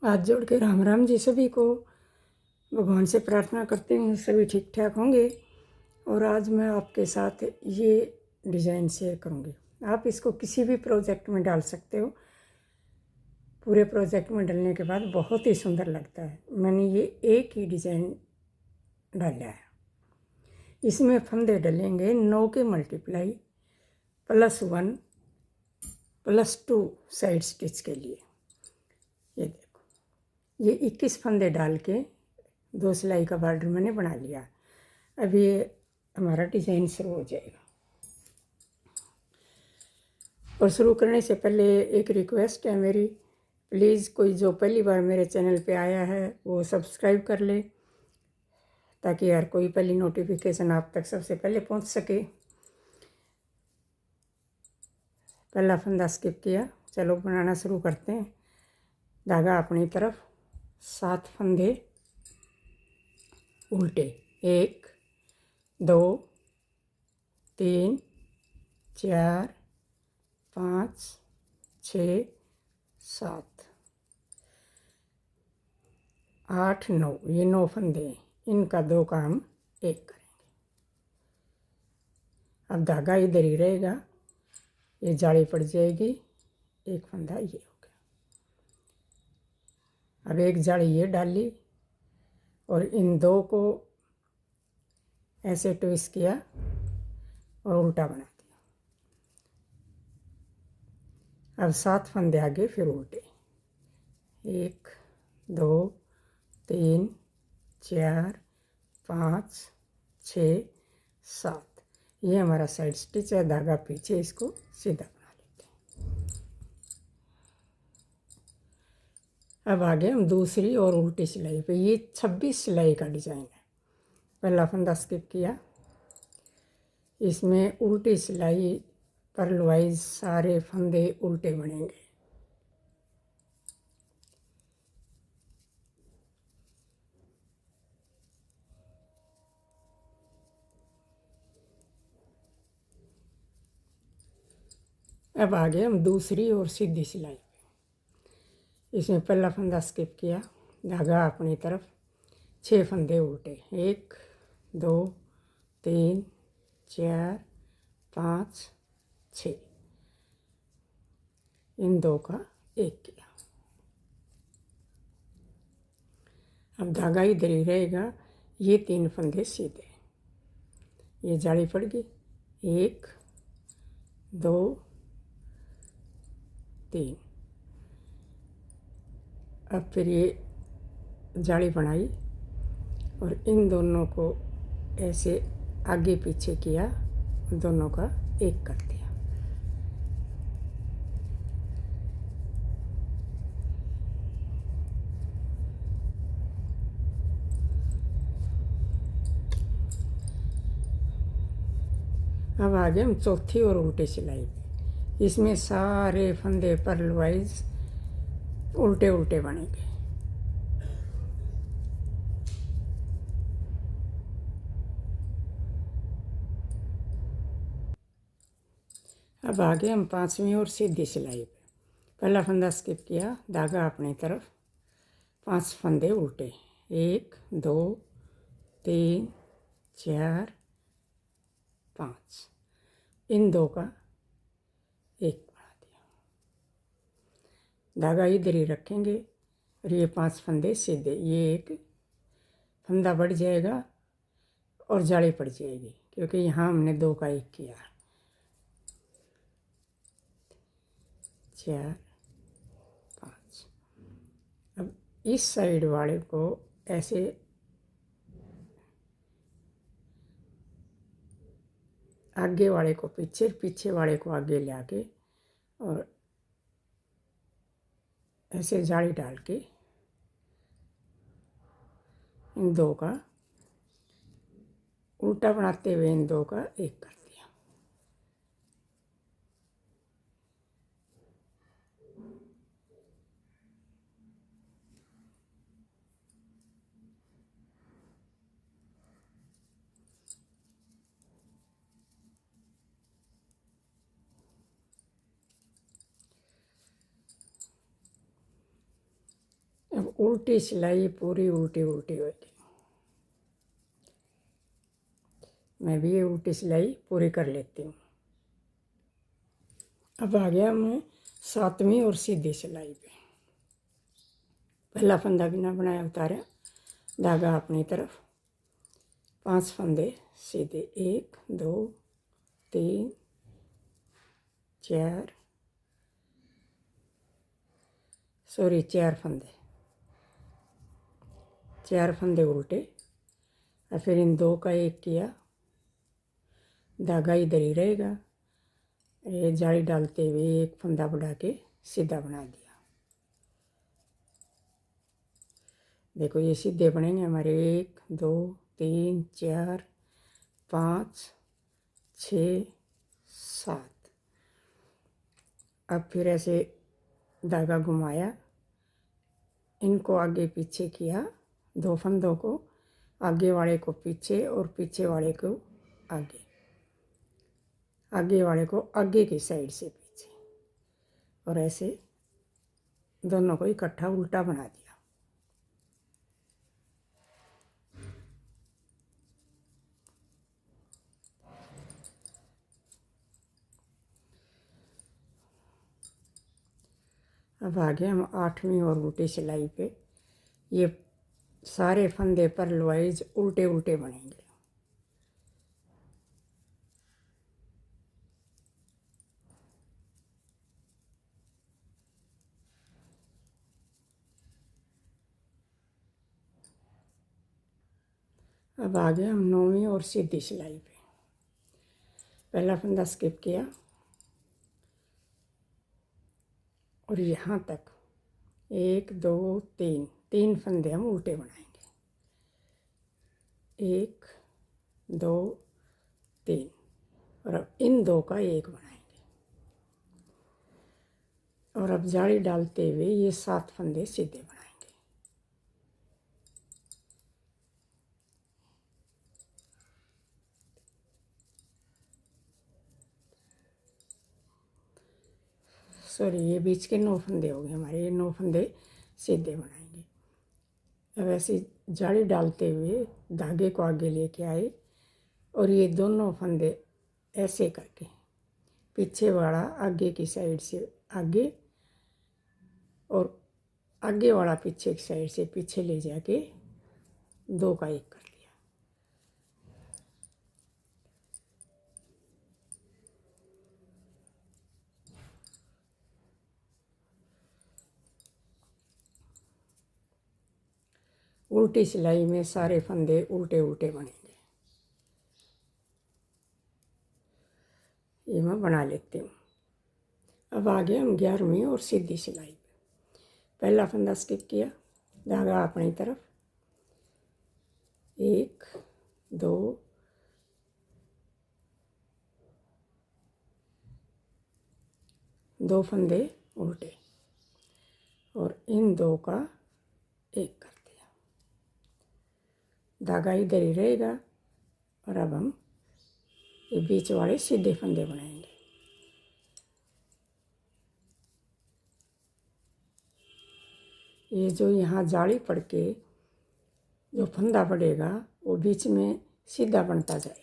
हाथ जोड़ के राम राम जी सभी को। भगवान से प्रार्थना करती हूँ सभी ठीक ठाक होंगे। और आज मैं आपके साथ ये डिज़ाइन शेयर करूँगी। आप इसको किसी भी प्रोजेक्ट में डाल सकते हो। पूरे प्रोजेक्ट में डालने के बाद बहुत ही सुंदर लगता है। मैंने ये एक ही डिज़ाइन डाला है। इसमें फंदे डलेंगे 9 के मल्टीप्लाई +1 +2 साइड स्टिच के लिए। ये देखो, ये 21 फंदे डाल के 2 सिलाई का बॉर्डर मैंने बना लिया। अब ये हमारा डिज़ाइन शुरू हो जाएगा। और शुरू करने से पहले एक रिक्वेस्ट है मेरी, प्लीज़ कोई जो पहली बार मेरे चैनल पे आया है वो सब्सक्राइब कर ले, ताकि हर कोई पहली नोटिफिकेशन आप तक सबसे पहले पहुंच सके। पहला फंदा स्किप किया, चलो बनाना शुरू करते हैं। धागा अपनी तरफ, 7 फंदे उल्टे, 1 2 3 4 5 6 7 8 9, ये 9 फंदे हैं। इनका 2 का हम 1 करेंगे। अब धागा इधर ही रहेगा, ये जाली पड़ जाएगी। एक फंदा ये हो गया। अब एक जाली ये डाली और इन 2 को ऐसे ट्विस्ट किया और उल्टा बना दिया। अब 7 फंदे आगे फिर उल्टे, 1 2 3 4 5 6 7। ये हमारा साइड स्टिच है। धागा पीछे, इसको सीधा बना लेते हैं। अब आगे हम दूसरी और उल्टी सिलाई पे। ये 26 सिलाई का डिज़ाइन है। पहला फंदा स्किप किया, इसमें उल्टी सिलाई पर्ल वाइज सारे फंदे उल्टे बनेंगे। अब आगे हम दूसरी और सीधी सिलाई पे। इसमें पहला फंदा स्किप किया, धागा अपनी तरफ, 6 फंदे उल्टे, 1 2 3 4 5 6। इन 2 का 1 किया। अब धागा इधर ही रहेगा। ये 3 फंदे सीधे, ये जाली पड़ गई, 1 2 3। अब फिर ये जाली बनाई और इन दोनों को ऐसे आगे पीछे किया, दोनों का 1 कर दिया। अब आगे हम चौथी और उल्टी सिलाई पे। इसमें सारे फंदे पर्ल वाइज उल्टे उल्टे बनेंगे। अब आगे हम 5वीं और सीधी सिलाई पे। पहला फंदा स्किप किया, धागा अपनी तरफ, 5 फंदे उल्टे, 1 2 3 4 5। इन 2 का 1 बना दिया। धागा इधर ही रखेंगे और ये 5 फंदे सीधे। ये एक फंदा बढ़ जाएगा और जाली पड़ जाएगी, क्योंकि यहाँ हमने 2 का 1 किया। 4 5। अब इस साइड वाले को ऐसे आगे वाले को पीछे, पीछे वाले को आगे ले आके और ऐसे जाली डाल के इन 2 का उल्टा बनाते हुए इन 2 का 1 कर दिया। अब उल्टी सिलाई पूरी उल्टी उल्टी होगी। मैं भी ये उल्टी सिलाई पूरी कर लेती हूँ। अब आ गया मैं 7वीं और सीधी सिलाई पे। पहला फंदा बिना बनाया उतारा, धागा अपनी तरफ, 5 फंदे सीधे, 1 2 3 4 4 फंदे, 4 फंदे उल्टे, और फिर इन 2 का 1 किया, धागा इधर ही रहेगा। ये जाली डालते हुए 1 फंदा बढ़ा के सीधा बना दिया। देखो ये सीधे बनेंगे हमारे 1 2 3 4 5 6 7। अब फिर ऐसे धागा घुमाया, इनको आगे पीछे किया, 2 फंदों को, आगे वाले को पीछे और पीछे वाले को आगे, आगे वाले को आगे की साइड से पीछे, और ऐसे दोनों को इकट्ठा उल्टा बना दिया। अब आगे हम 8वीं और उल्टी सिलाई पे ये सारे फंदे पर वाइज उल्टे उल्टे बनेंगे। अब आगे हम 9वीं और सीधी सिलाई पे। पहला फंदा स्किप किया और यहाँ तक 1 2 3 फंदे हम उल्टे बनाएंगे, 1 2 3, और अब इन 2 का 1 बनाएंगे, और अब जाली डालते हुए ये 7 फंदे सीधे बनाएंगे। सॉरी, ये बीच के 9 फंदे हो गए हमारे, ये 9 फंदे सीधे बनाएंगे। अब ऐसे जाली डालते हुए धागे को आगे लेके आए, और ये दोनों फंदे ऐसे करके पीछे वाला आगे की साइड से आगे, और आगे वाला पीछे की साइड से पीछे ले जाके 2 का 1 कर लिया। उल्टी सिलाई में सारे फंदे उल्टे उल्टे बनेंगे। ये मैं बना लेती हूँ। अब आगे हम 11वीं और सीधी सिलाई पे। पहला फंदा स्किप किया, धागा अपनी तरफ, 1 2 2 फंदे उल्टे, और इन 2 का 1 कर दिया। धागा इधर ही रहेगा, और अब हम ये बीच वाले सीधे फंदे बनाएंगे। ये जो यहाँ जाली पड़ के जो फंदा पड़ेगा वो बीच में सीधा बनता जाएगा।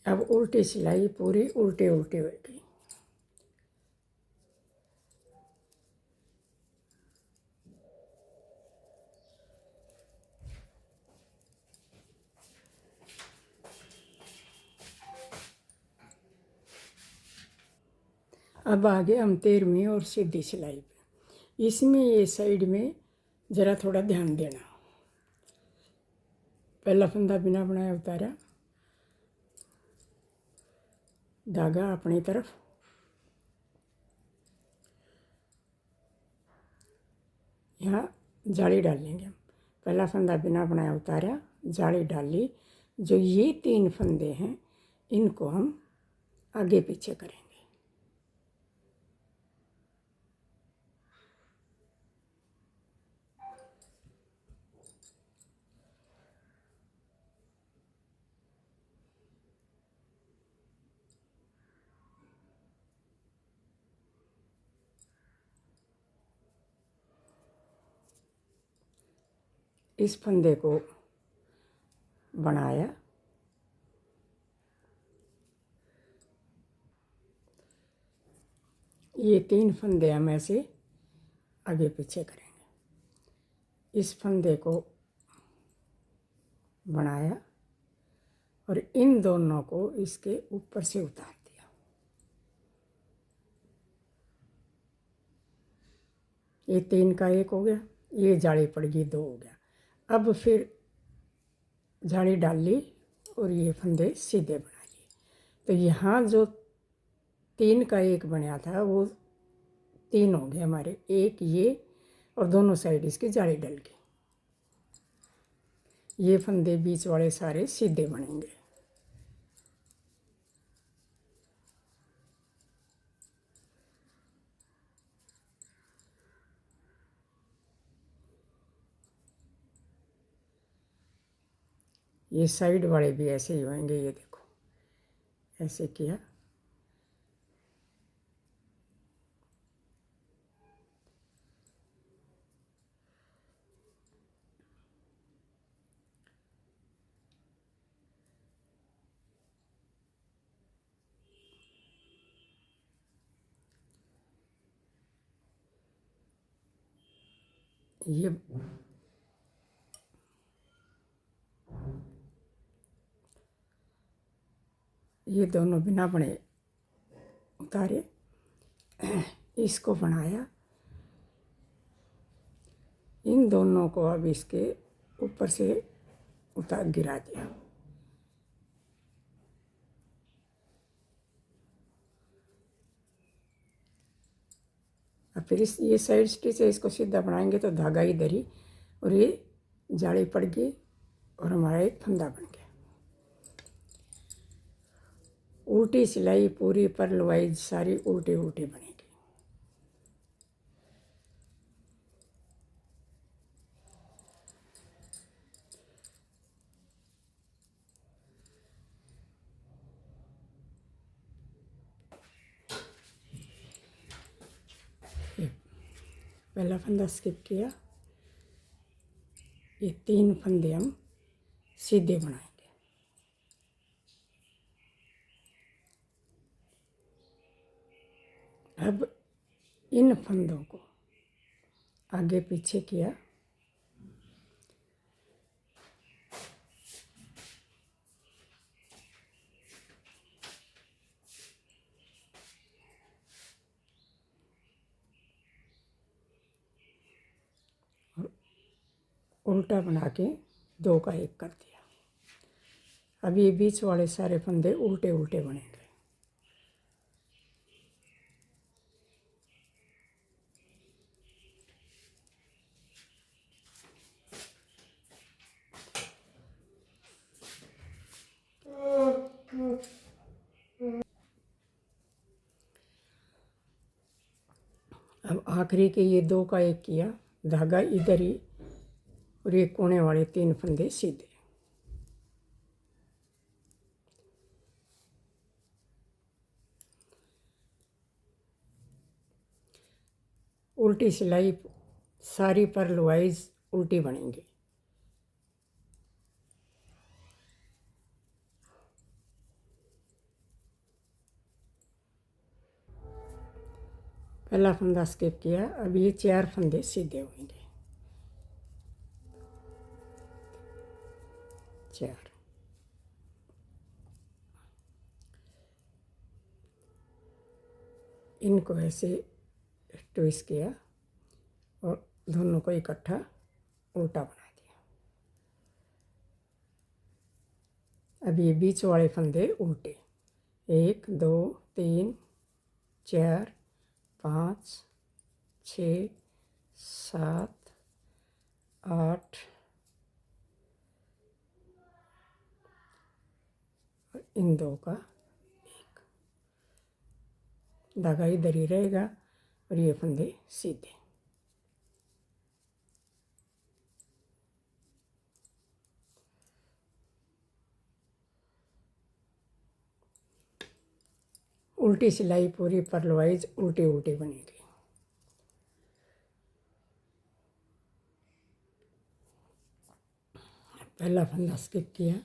अब उल्टी सिलाई पूरी उल्टे उल्टे होगी। अब आगे हम 13वीं और सीधी सिलाई पे। इसमें ये साइड में ज़रा थोड़ा ध्यान देना। पहला फंदा बिना बनाया उतारा, धागा अपनी तरफ, यहाँ जाली डाल लेंगे हम। पहला फंदा बिना बनाया उतारा, जाली डाली। जो ये 3 फंदे हैं इनको हम आगे पीछे करेंगे। इस फंदे को बनाया, ये 3 फंदे हम ऐसे आगे पीछे करेंगे। इस फंदे को बनाया और इन दोनों को इसके ऊपर से उतार दिया। ये 3 का 1 हो गया, ये जाली पड़ गई 2 हो गया। अब फिर जाली डाल ली और ये फंदे सीधे बना लिए। तो यहाँ जो 3 का 1 बना था वो 3 हो गए हमारे, एक ये और दोनों साइड इसकी जाली डल गई। ये फंदे बीच वाले सारे सीधे बनेंगे। ये साइड वाले भी ऐसे ही होंगे। ये देखो ऐसे किया, ये दोनों बिना बने उतारे, इसको बनाया। इन दोनों को अब इसके ऊपर से उतार गिरा दिया। और फिर ये साइड स्टिच है, इसको सीधा बनाएंगे तो धागा इधर ही, और ये जाली पड़ गई और हमारा एक फंदा बन गया। उल्टी सिलाई पूरी पर्ल वाइज सारी उल्टी उल्टी बनेगी। पहला फंदा स्किप किया, ये 3 फंदे हम सीधे बनाएंगे। अब इन फंदों को आगे पीछे किया, और उल्टा बना के 2 का 1 कर दिया। अब ये बीच वाले सारे फंदे उल्टे उल्टे बनेंगे। अब आखिरी के ये 2 का 1 किया, धागा इधर ही, और ये कोने वाले 3 फंदे सीधे। उल्टी सिलाई सारी पर्ल वाइज उल्टी बनेंगी। पहला फंदा स्किप किया, अब ये 4 फंदे सीधे होंगे। 4 इनको ऐसे ट्विस्ट किया और दोनों को इकट्ठा उल्टा बना दिया। अब ये बीच वाले फंदे उल्टे, 1 2 3 4 5 6 7 8 इन दो का एक धागा इधर ही रहेगा और ये फंदे सीधे। उल्टी सिलाई पूरी परलवाइज उल्टी उल्टी बनेगी। पहला फंदा स्किप किया।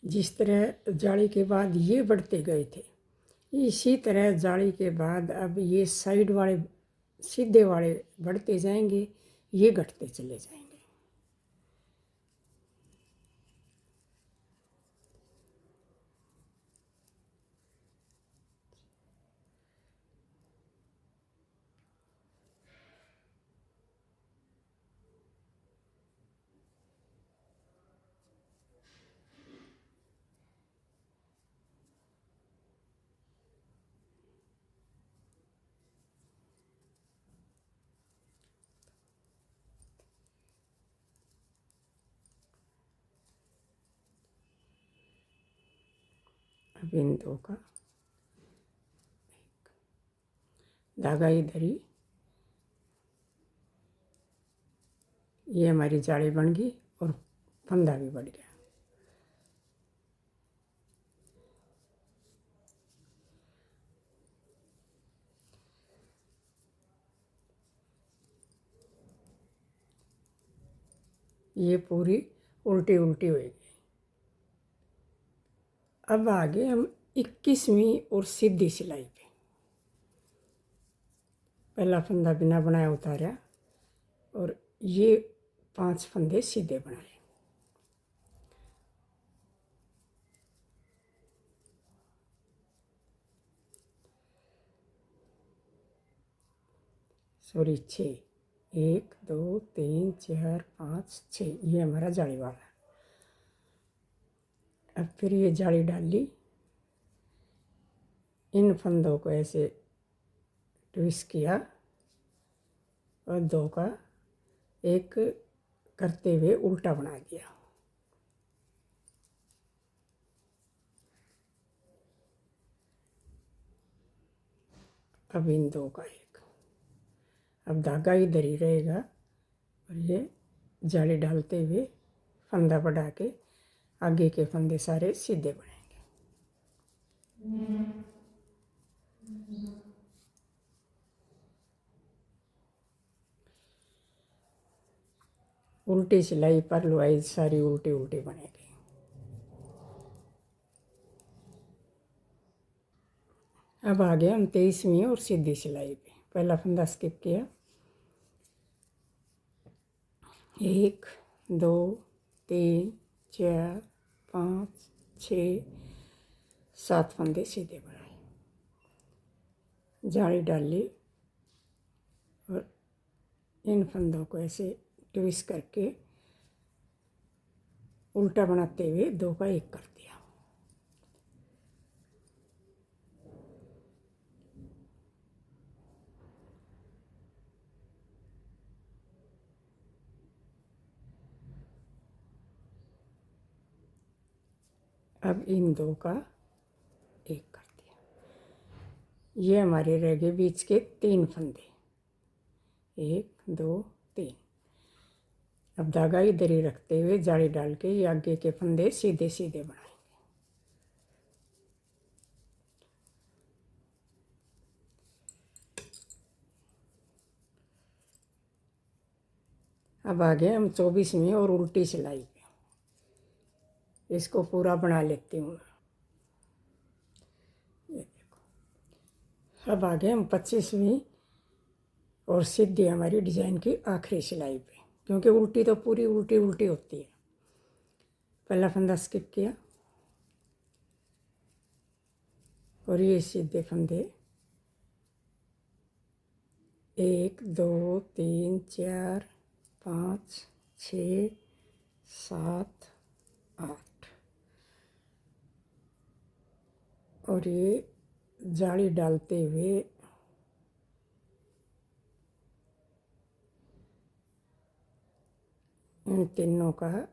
जिस तरह जाली के बाद ये बढ़ते गए थे, इसी तरह जाली के बाद अब ये साइड वाले सीधे वाले बढ़ते जाएंगे, ये घटते चले जाएंगे। अब इन दो का एक धागा इधर ही, ये हमारी जाली बन गई और फंदा भी बढ़ गया। ये पूरी उल्टी उल्टी होगी। अब आगे हम 21वीं और सीधी सिलाई पे पहला फंदा बिना बनाया उतारा और ये 5 फंदे सीधे बनाए। सॉरी 6, 1 2 3 4 5 6, ये हमारा जाली वाला। अब फिर ये जाली डाल ली, इन फंदों को ऐसे ट्विस्ट किया और दो का एक करते हुए उल्टा बना दिया। अब इन दो का एक, अब धागा इधर ही रहेगा और ये जाली डालते हुए फंदा बढ़ा के आगे के फंदे सारे सीधे बनेंगे। उल्टी सिलाई पर लुआई सारी उल्टी उल्टी बनेगी। अब आ गए हम 23वीं और सीधी सिलाई पे। पहला फंदा स्किप किया, 1 2 3 4 5 6 7 फंदे सीधे बनाए, जाली डाल ली और इन फंदों को ऐसे ट्विस्ट करके उल्टा बनाते हुए दो का एक कर दिया। अब इन दो का एक कर दिया। ये हमारे रह गए बीच के 3 फंदे, 1 2 3। अब धागा इधर ही रखते हुए जाली डाल के ये आगे के फंदे सीधे सीधे बनाएंगे। अब आ गए हम 24वीं और उल्टी सिलाई पे। इसको पूरा बना लेती हूँ। ये देखो, अब आ गए हम 25वीं और सीधी हमारी डिज़ाइन की आखिरी सिलाई पे, क्योंकि उल्टी तो पूरी उल्टी उल्टी होती है। पहला फंदा स्किप किया और ये सीधे फंदे 1 2 3 4 5 6 7 8 और ये जाली डालते हुए इन तीनों का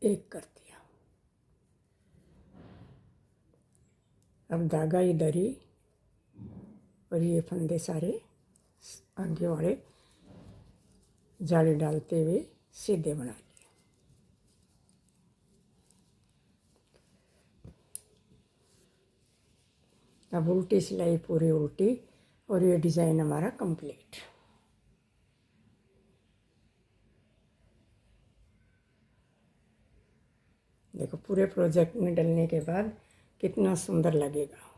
एक कर दिया। अब धागा इधर ही और ये फंदे सारे आगे वाले जाली डालते हुए सीधे बना लिए। अब उल्टी सिलाई पूरी उल्टी और ये डिज़ाइन हमारा कंप्लीट। देखो पूरे प्रोजेक्ट में डलने के बाद कितना सुंदर लगेगा।